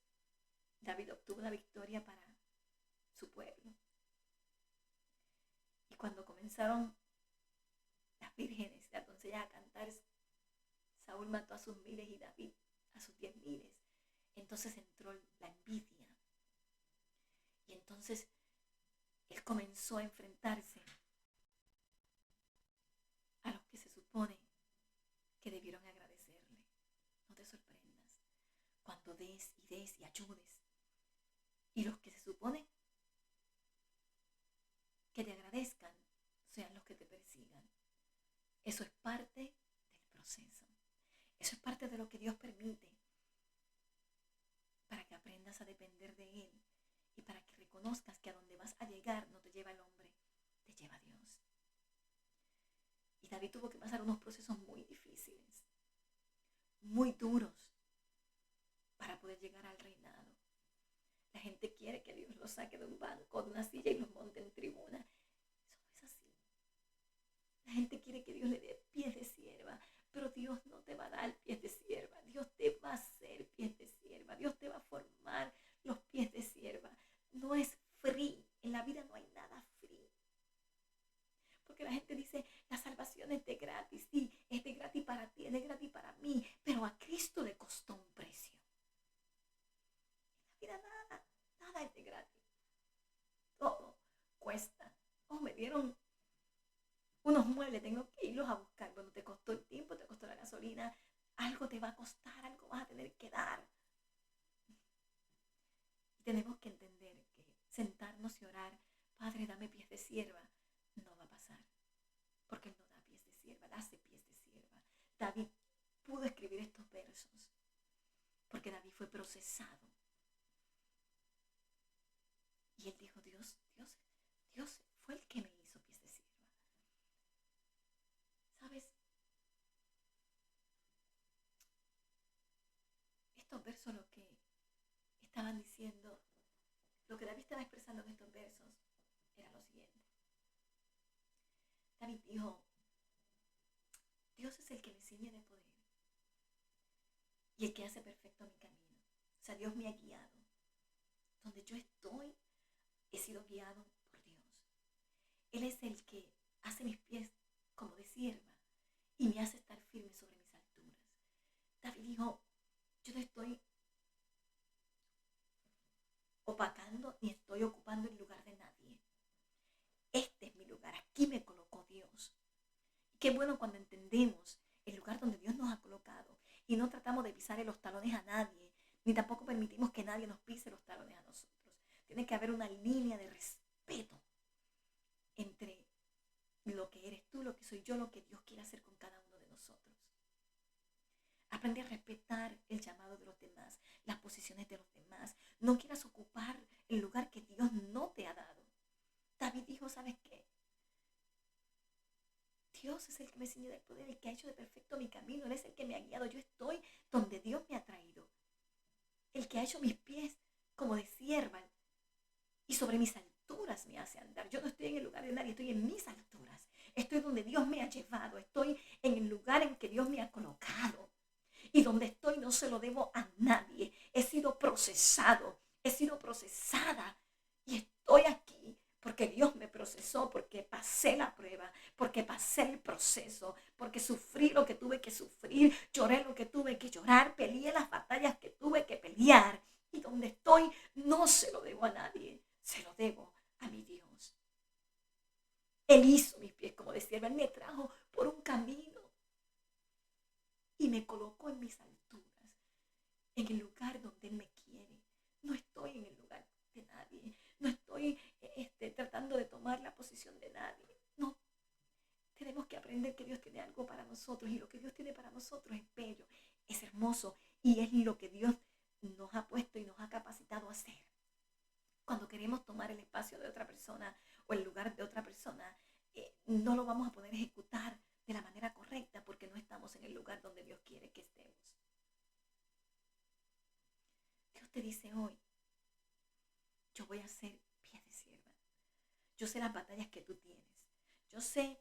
Speaker 1: David obtuvo la victoria para su pueblo. Y cuando comenzaron las vírgenes, las doncellas a cantar, Saúl mató a sus miles y David a sus 10,000. Entonces entró la envidia. Y entonces él comenzó a enfrentarse a los que se supone que debieron agradecerle. No te sorprendas cuando des y ayudes. Y los que se supone que te agradezcan sean los que te persigan. Eso es parte del proceso. Eso es parte de lo que Dios permite para que aprendas a depender de Él y para que reconozcas que a donde vas a llegar no te lleva el hombre, te lleva Dios. Y David tuvo que pasar unos procesos muy difíciles, muy duros, para poder llegar al reinado. La gente quiere que Dios los saque de un banco, de una silla y los monte en tribuna. Eso no es así. La gente quiere que Dios le dé pies de sierva, pero Dios no te va a dar pies de sierva. Dios te va a hacer pies de sierva. Dios te va a formar los pies de sierva. No es free. En la vida no hay nada free. Porque la gente dice, la salvación es de gratis. Sí, es de gratis para ti, es de gratis para mí. Pero a Cristo le costó un precio. En la vida nada es de gratis. Todo cuesta. Oh, me dieron unos muebles, tengo que irlos a buscar. Bueno, te costó el tiempo, te costó la gasolina. Algo te va a costar, algo vas a tener que dar. Y tenemos que entender que sentarnos y orar, Padre, dame pies de sierva, no va a pasar. Porque Él no da pies de sierva, Él hace pies de sierva. David pudo escribir estos versos porque David fue procesado. Y él dijo, Dios fue el que me hizo pies de sierva. ¿Sabes? Estos versos lo que estaban diciendo, lo que David estaba expresando en estos versos era lo siguiente. David dijo, Dios es el que me ciñe de poder y el que hace perfecto mi camino. O sea, Dios me ha guiado. Donde yo estoy, he sido guiado por Dios. Él es el que hace mis pies como de sierva y me hace estar firme sobre mis alturas. David dijo, yo no estoy opacando ni estoy ocupando el lugar de nadie. Este es mi lugar, aquí me colocó Dios. Y qué bueno cuando entendemos el lugar donde Dios nos ha colocado y no tratamos de pisarle los talones a nadie, ni tampoco permitimos que nadie nos pise los talones a nosotros. Tiene que haber una línea de respeto entre lo que eres tú, lo que soy yo, lo que Dios quiere hacer con cada uno de nosotros. Aprende a respetar el llamado de los demás, las posiciones de los demás. No quieras ocupar el lugar que Dios no te ha dado. de perfecto mi camino. Él es el que me ha guiado. Yo estoy donde Dios me ha traído. El que ha hecho mis pies como de sierva y sobre mis alturas me hace andar. Yo no estoy en el lugar de nadie, estoy en mis alturas. Estoy donde Dios me ha llevado. Estoy en el lugar en que Dios me ha colocado. Y donde estoy no se lo debo a nadie. He sido procesado, he sido procesada y estoy aquí porque Dios me procesó, porque pasé la prueba, porque pasé el proceso, porque sufrí lo que tuve que sufrir, lloré lo que tuve que llorar, peleé las batallas que tuve que pelear. Y donde estoy no se lo debo a nadie, se lo debo a mi Dios. Él hizo mis pies, como decía, Él me trajo por un camino y me colocó en mis alturas, en el lugar donde Él me quiere. No estoy en el lugar de nadie, no estoy tratando de tomar la posición de nadie. No, tenemos que aprender que Dios tiene algo para nosotros y lo que Dios tiene para nosotros es bello, es hermoso y es lo que Dios nos ha puesto y nos ha capacitado a hacer. Cuando queremos tomar el espacio de otra persona o el lugar de otra persona, no lo vamos a poder ejecutar de la manera correcta porque no estamos en el lugar donde Dios quiere que estemos. Dios te dice hoy, yo voy a ser pie de sierva. Yo sé las batallas que tú tienes. Yo sé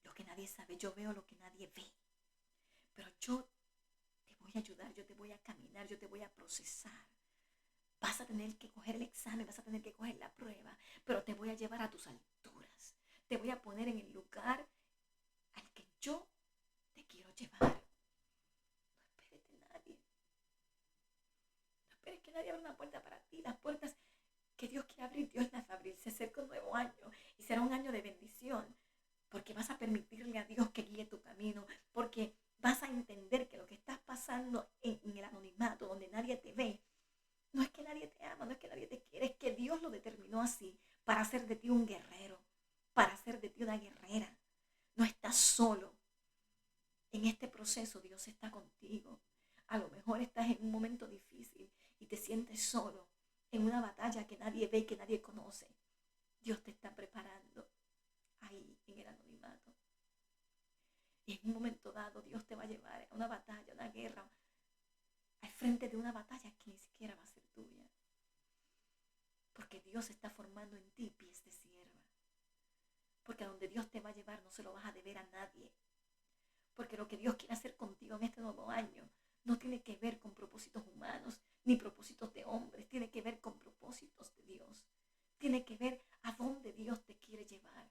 Speaker 1: lo que nadie sabe. Yo veo lo que nadie ve. Pero yo te voy a ayudar, yo te voy a caminar, yo te voy a procesar. Vas a tener que coger el examen, vas a tener que coger la prueba, pero te voy a llevar a tus alturas. Te voy a poner en el lugar al que yo te quiero llevar. No esperes de nadie. No esperes que nadie abra una puerta para ti. Las puertas que Dios quiere abrir, Dios las va a abrir. Se acerca un nuevo año y será un año de bendición. Porque vas a permitirle a Dios que guíe tu camino. Porque vas a entender que lo que estás pasando en el anonimato, donde nadie te ve, no es que nadie te ama, no es que nadie te quiere, es que Dios lo determinó así para hacer de ti un guerrero, para hacer de ti una guerrera. No estás solo. En este proceso Dios está contigo. A lo mejor estás en un momento difícil y te sientes solo, en una batalla que nadie ve, que nadie conoce. Dios te está preparando ahí en el anonimato. Y en un momento dado Dios te va a llevar a una batalla, a una guerra, al frente de una batalla que ni siquiera va a ser tuya. Porque Dios está formando en ti pies de sierva. Porque a donde Dios te va a llevar no se lo vas a deber a nadie. Porque lo que Dios quiere hacer contigo en este nuevo año no tiene que ver con propósitos humanos ni propósitos de hombres. Tiene que ver con propósitos de Dios. Tiene que ver a dónde Dios te quiere llevar.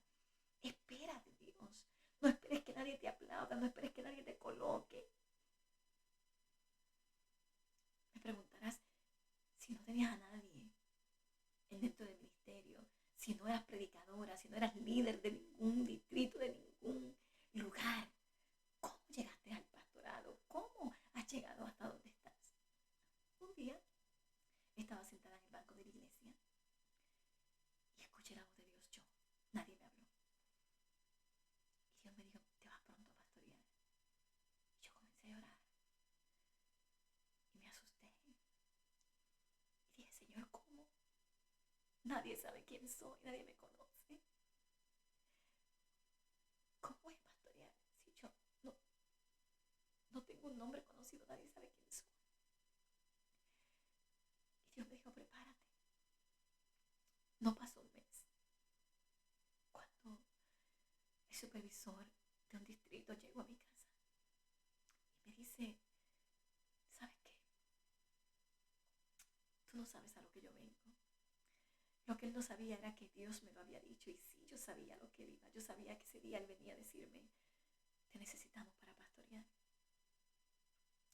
Speaker 1: Espera de Dios. No esperes que nadie te aplauda. No esperes que nadie te coloque. Me preguntarás, si no tenías a nadie dentro del ministerio, si no eras predicadora, si no eras líder de ningún distrito, de ningún lugar, ¿cómo llegaste al pastorado? ¿Cómo has llegado hasta donde estás? Un día estaba sentada en el banco de la iglesia y escuché la voz de Dios. Nadie me habló. Y Dios me dijo, te vas pronto a pastorear. Y yo comencé a llorar. Y me asusté. Y dije, Señor, ¿cómo? Nadie sabe quién soy, nadie me conoce. ¿Cómo voy a pastorear si yo no tengo un nombre conocido, nadie sabe quién soy? Y Dios me dijo, prepárate. No pasó un mes cuando el supervisor de un distrito llegó a mi casa y me dice, ¿sabes qué? Tú no sabes a lo que yo vengo. Lo que él no sabía era que Dios me lo había dicho, y sí, yo sabía lo que él iba. Yo sabía que ese día él venía a decirme, te necesitamos para pastorear.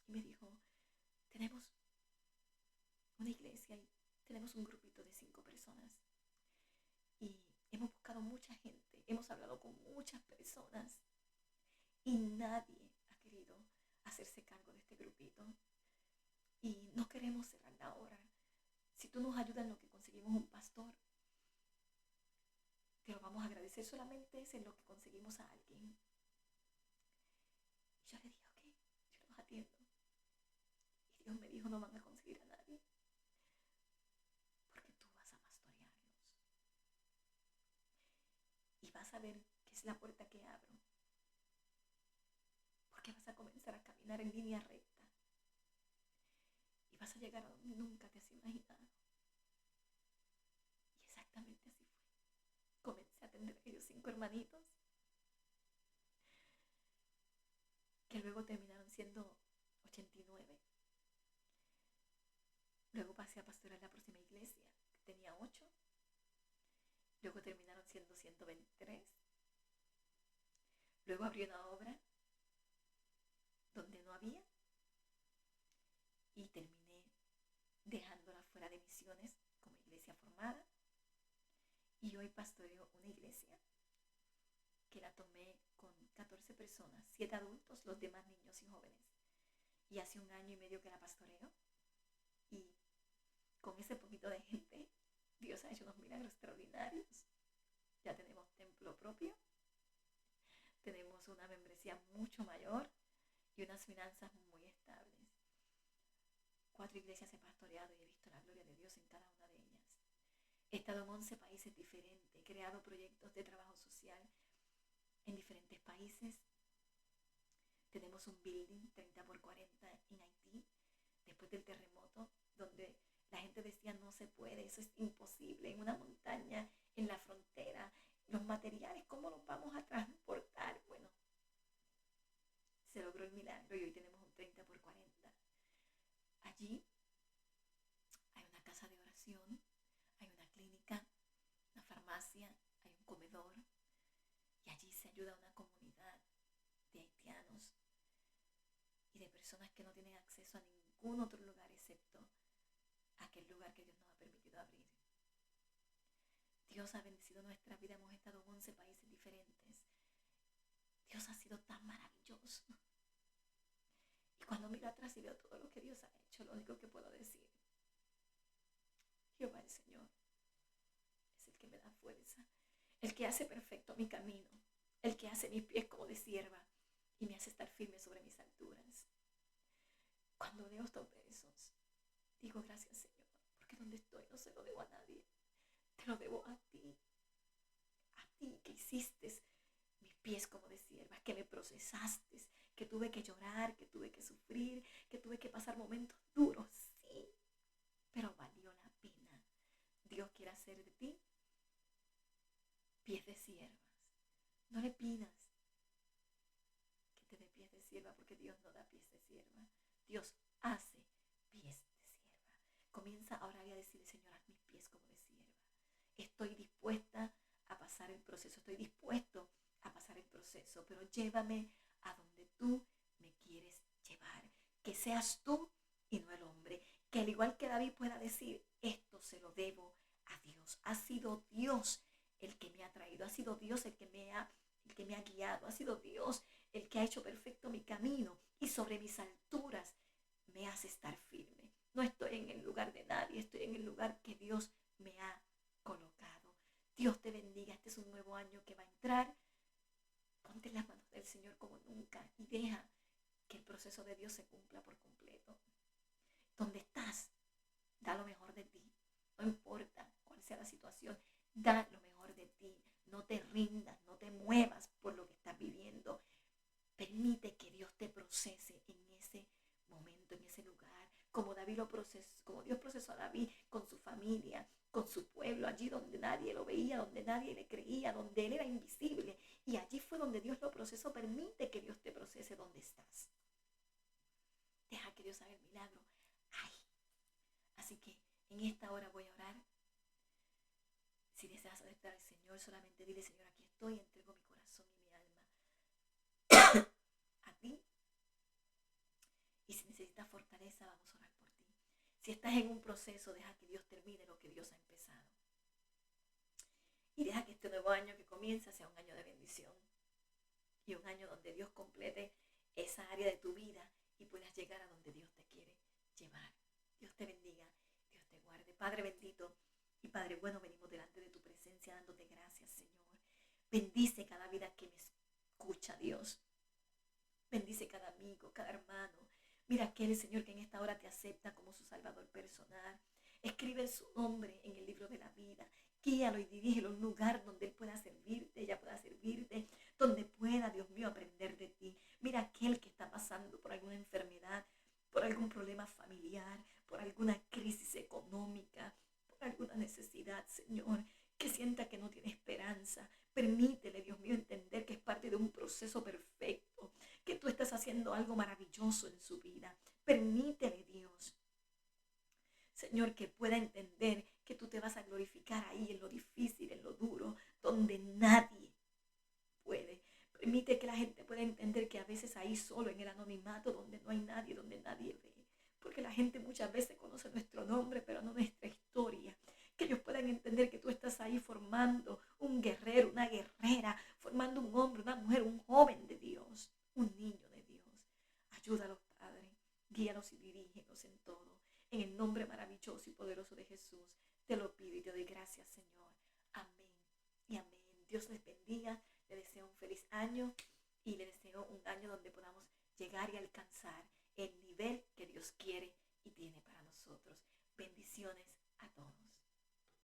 Speaker 1: Y me dijo, tenemos una iglesia y tenemos un grupito de 5 personas. Y hemos buscado mucha gente, hemos hablado con muchas personas y nadie ha querido hacerse cargo de este grupito. Y no queremos cerrar la obra. Si tú nos ayudas en lo que conseguimos un pastor, te lo vamos a agradecer. Solamente es en lo que conseguimos a alguien. Y yo le dije, ok, yo los atiendo. Y Dios me dijo, no van a conseguir a nadie, porque tú vas a pastorearlos. Y vas a ver que es la puerta que abro, porque que vas a comenzar a caminar en línea recta y vas a llegar a donde nunca te has imaginado. Y exactamente así fue. Comencé a atender a aquellos 5 hermanitos que luego terminaron siendo 89. Luego pasé a pastorear la próxima iglesia, que tenía 8. Luego terminaron siendo 123. Luego abrí una obra donde no había y terminé dejándola fuera de misiones como iglesia formada. Y hoy pastoreo una iglesia que la tomé con 14 personas, 7 adultos, los demás niños y jóvenes. Y hace 1 año y medio que la pastoreo. Y con ese poquito de gente, Dios ha hecho unos milagros extraordinarios. Ya tenemos templo propio, tenemos una membresía mucho mayor y unas finanzas muy estables. 4 iglesias he pastoreado y he visto la gloria de Dios en cada una de ellas. He estado en 11 países diferentes, he creado proyectos de trabajo social en diferentes países. Tenemos un building 30x40 en Haití, después del terremoto, donde la gente decía no se puede, eso es imposible, en una montaña, en la frontera, los materiales, ¿cómo los vamos a transportar? Bueno, se logró el milagro y hoy tenemos un 30x40. Allí hay una casa de oración, hay una clínica, una farmacia, hay un comedor y allí se ayuda a una comunidad de haitianos y de personas que no tienen acceso a ningún otro lugar excepto aquel lugar que Dios nos ha permitido abrir. Dios ha bendecido nuestra vida, hemos estado en 11 países diferentes. Dios ha sido tan maravilloso. Y cuando miro atrás y veo todo lo que Dios ha hecho, lo único que puedo decir, Jehová el Señor es el que me da fuerza, el que hace perfecto mi camino, el que hace mis pies como de sierva y me hace estar firme sobre mis alturas. Cuando leo estos versos, digo gracias Señor, porque donde estoy no se lo debo a nadie, te lo debo a ti que hiciste mis pies como de sierva, que me procesaste, que tuve que llorar, que tuve que sufrir, que tuve que pasar momentos duros, sí, pero valió la pena. Dios quiere hacer de ti pies de siervas. No le pidas que te dé pies de sierva, porque Dios no da pies de sierva. Dios hace pies de sierva. Comienza a orar y a decirle, Señor, haz mis pies como de sierva. Estoy dispuesta a pasar el proceso, estoy dispuesto a pasar el proceso, pero llévame a donde tú me quieres llevar. Que seas tú y no el hombre. Que al igual que David pueda decir, esto se lo debo a Dios. Ha sido Dios el que me ha traído, ha sido Dios el que me ha guiado, ha sido Dios el que ha hecho perfecto mi camino y sobre mis alturas me hace estar firme. No estoy en el lugar de nadie, estoy en el lugar que Dios me ha colocado. Dios te bendiga, este es un nuevo año que va a entrar. Ponte en las manos del Señor como nunca y deja que el proceso de Dios se cumpla por completo. Donde estás, da lo mejor de ti. No importa cuál sea la situación, da lo mejor de ti. No te rindas, no te muevas por lo que estás viviendo. Permite que Dios te procese en ese momento, en ese lugar. Como Dios procesó a David con su familia, con su pueblo, allí donde nadie lo veía, donde nadie le creía, donde él era invisible. Y allí fue donde Dios lo procesó. Permite que Dios te procese donde estás. Deja que Dios haga el milagro. Ay. Así que en esta hora voy a orar. Si deseas aceptar al Señor, solamente dile, Señor, aquí estoy, entrego mi corazón y mi alma a ti. Y si necesitas fortaleza, vamos a orar por ti. Si estás en un proceso, deja que Dios termine lo que Dios ha empezado. Y deja que este nuevo año que comienza sea un año de bendición. Y un año donde Dios complete esa área de tu vida y puedas llegar a donde Dios te quiere llevar. Dios te bendiga, Dios te guarde. Padre bendito y Padre bueno, venimos delante de tu presencia dándote gracias, Señor. Bendice cada vida que me escucha, Dios. Bendice cada amigo, cada hermano. Mira aquel, Señor, que en esta hora te acepta como su Salvador personal. Escribe su nombre en el libro de la vida. Guíalo y dirígelo a un lugar donde él pueda servirte, ella pueda servirte, donde pueda, Dios mío, aprender de ti. Mira aquel que está pasando por alguna enfermedad, por algún problema familiar, por alguna crisis económica, por alguna necesidad, Señor, que sienta que no tiene esperanza. Permítele, Dios mío, entender que es parte de un proceso perfecto, que tú estás haciendo algo maravilloso en su vida. Permítele, Dios, Señor, que pueda entender que tú te vas a glorificar ahí en lo difícil, en lo duro, donde nadie puede. Permite que la gente pueda entender que a veces ahí solo en el anonimato, donde no hay nadie, donde nadie ve. Porque la gente muchas veces conoce nuestro nombre, pero no nuestra historia. Que ellos puedan entender que tú estás ahí formando un guerrero, una guerrera, formando un hombre, una mujer, un joven de Dios, un niño de Dios. Ayúdalos, Padre. Guíalos y dirígenos en todo. En el nombre maravilloso y poderoso de Jesús, te lo pido y te doy gracias, Señor. Amén y amén. Dios les bendiga. Le deseo un feliz año y le deseo un año donde podamos llegar y alcanzar el nivel que Dios quiere y tiene para nosotros. Bendiciones a todos.